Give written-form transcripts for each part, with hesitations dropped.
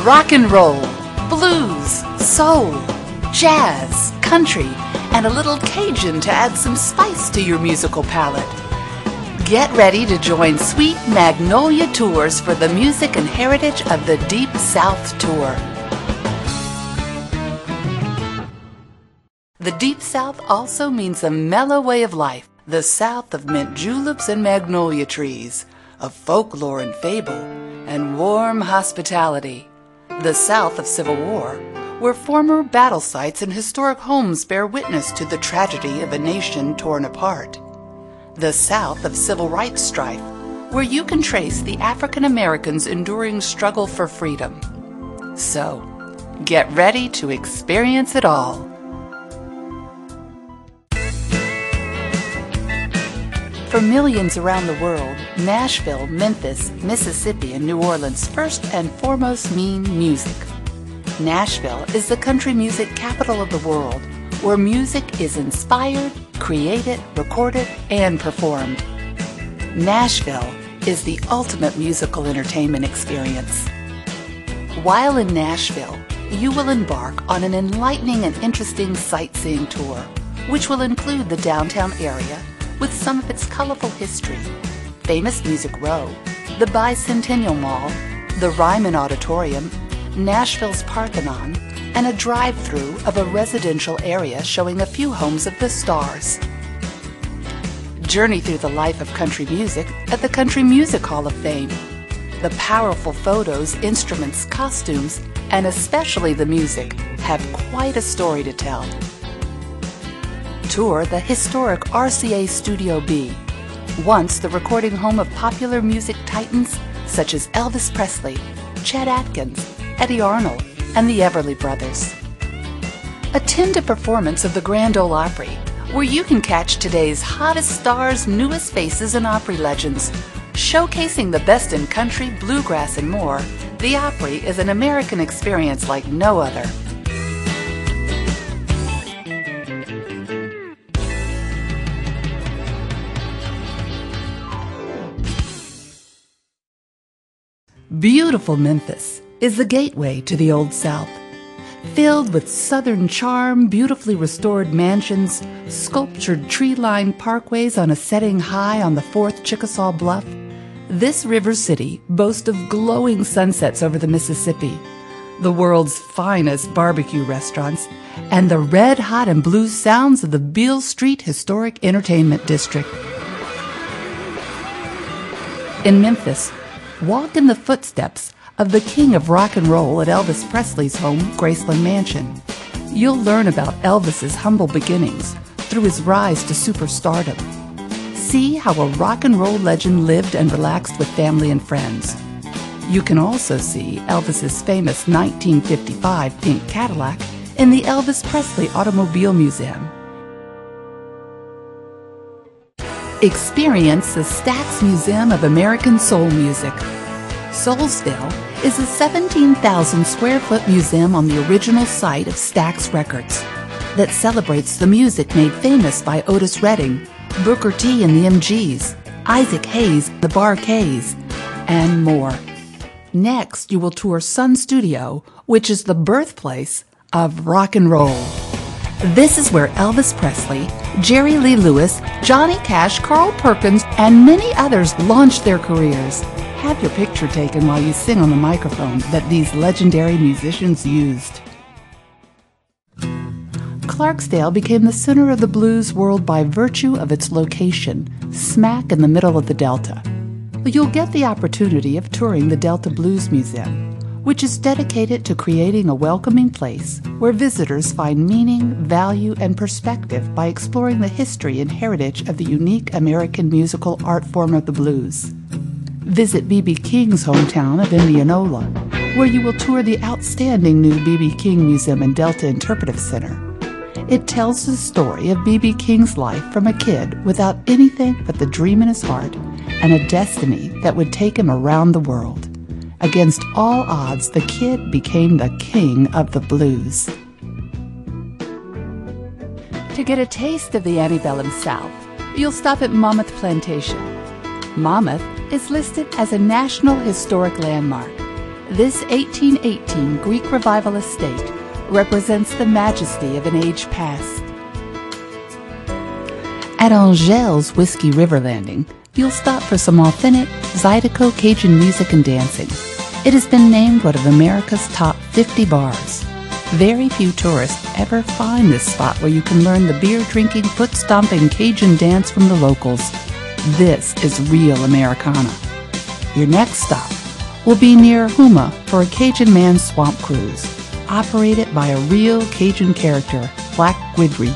rock and roll, blues, soul, jazz, country, and a little Cajun to add some spice to your musical palette. Get ready to join Sweet Magnolia Tours for the music and heritage of the Deep South Tour. The Deep South also means a mellow way of life, the South of mint juleps and magnolia trees, of folklore and fable, and warm hospitality. The South of Civil War, where former battle sites and historic homes bear witness to the tragedy of a nation torn apart. The South of Civil Rights strife, where you can trace the African Americans' enduring struggle for freedom. So, get ready to experience it all. For millions around the world, Nashville, Memphis, Mississippi, and New Orleans first and foremost mean music. Nashville is the country music capital of the world, where music is inspired, created, recorded, and performed. Nashville is the ultimate musical entertainment experience. While in Nashville, you will embark on an enlightening and interesting sightseeing tour, which will include the downtown area with some of its colorful history, famous Music Row, the Bicentennial Mall, the Ryman Auditorium, Nashville's Parthenon, and a drive-through of a residential area showing a few homes of the stars. Journey through the life of country music at the Country Music Hall of Fame. The powerful photos, instruments, costumes, and especially the music have quite a story to tell. Tour the historic RCA Studio B, once the recording home of popular music titans such as Elvis Presley, Chet Atkins, Eddie Arnold, and the Everly Brothers. Attend a performance of the Grand Ole Opry, where you can catch today's hottest stars, newest faces, and Opry legends. Showcasing the best in country, bluegrass, and more, the Opry is an American experience like no other. Beautiful Memphis is the gateway to the Old South. Filled with Southern charm, beautifully restored mansions, sculptured tree-lined parkways on a setting high on the 4th Chickasaw Bluff, this river city boasts of glowing sunsets over the Mississippi, the world's finest barbecue restaurants, and the red-hot and blues sounds of the Beale Street Historic Entertainment District. In Memphis, walk in the footsteps of the king of rock and roll at Elvis Presley's home, Graceland Mansion. You'll learn about Elvis's humble beginnings through his rise to superstardom. See how a rock and roll legend lived and relaxed with family and friends. You can also see Elvis's famous 1955 pink Cadillac in the Elvis Presley Automobile Museum. Experience the Stax Museum of American Soul Music. Soulsville is a 17,000 square foot museum on the original site of Stax Records that celebrates the music made famous by Otis Redding, Booker T and the MGs, Isaac Hayes, the Bar-Kays, and more. Next, you will tour Sun Studio, which is the birthplace of rock and roll. This is where Elvis Presley, Jerry Lee Lewis, Johnny Cash, Carl Perkins, and many others launched their careers. Have your picture taken while you sing on the microphone that these legendary musicians used. Clarksdale became the center of the blues world by virtue of its location, smack in the middle of the Delta. You'll get the opportunity of touring the Delta Blues Museum, which is dedicated to creating a welcoming place where visitors find meaning, value, and perspective by exploring the history and heritage of the unique American musical art form of the blues. Visit B.B. King's hometown of Indianola, where you will tour the outstanding new B.B. King Museum and Delta Interpretive Center. It tells the story of B.B. King's life from a kid without anything but the dream in his heart and a destiny that would take him around the world. Against all odds, the kid became the king of the blues. To get a taste of the antebellum South, you'll stop at Monmouth Plantation. Monmouth is listed as a National Historic Landmark. This 1818 Greek Revival estate represents the majesty of an age past. At Angel's Whiskey River Landing, you'll stop for some authentic Zydeco Cajun music and dancing. It has been named one of America's top 50 bars. Very few tourists ever find this spot where you can learn the beer-drinking, foot-stomping Cajun dance from the locals. This is real Americana. Your next stop will be near Houma for a Cajun man's swamp cruise, operated by a real Cajun character, Black Guidry,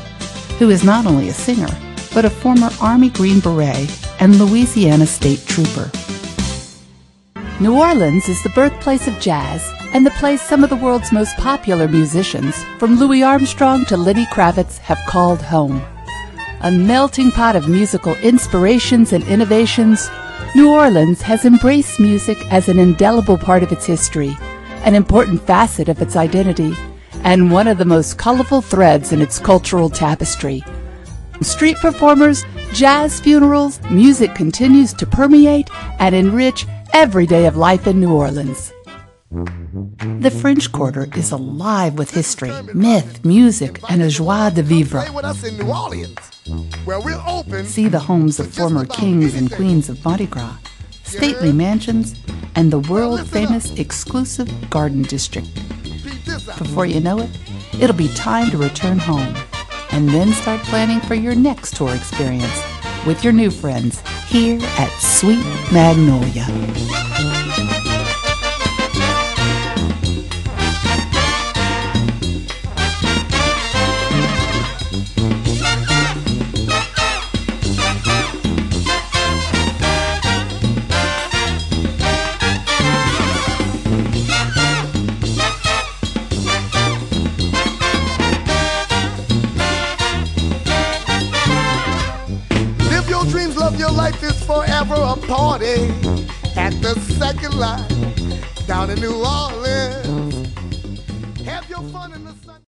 who is not only a singer, but a former Army Green Beret and Louisiana State Trooper. New Orleans is the birthplace of jazz and the place some of the world's most popular musicians, from Louis Armstrong to Lenny Kravitz, have called home. A melting pot of musical inspirations and innovations, New Orleans has embraced music as an indelible part of its history, an important facet of its identity, and one of the most colorful threads in its cultural tapestry. Street performers, jazz funerals, music continues to permeate and enrich every day of life in New Orleans. The French Quarter is alive with history, myth, music, and a joie de vivre. See the homes of former kings and queens of Mardi Gras, stately mansions, and the world-famous exclusive Garden District. Before you know it, it'll be time to return home, and then start planning for your next tour experience with your new friends here at Sweet Magnolia. Dreams, love your life is forever a party at the second line down in New Orleans. Have your fun in the sun.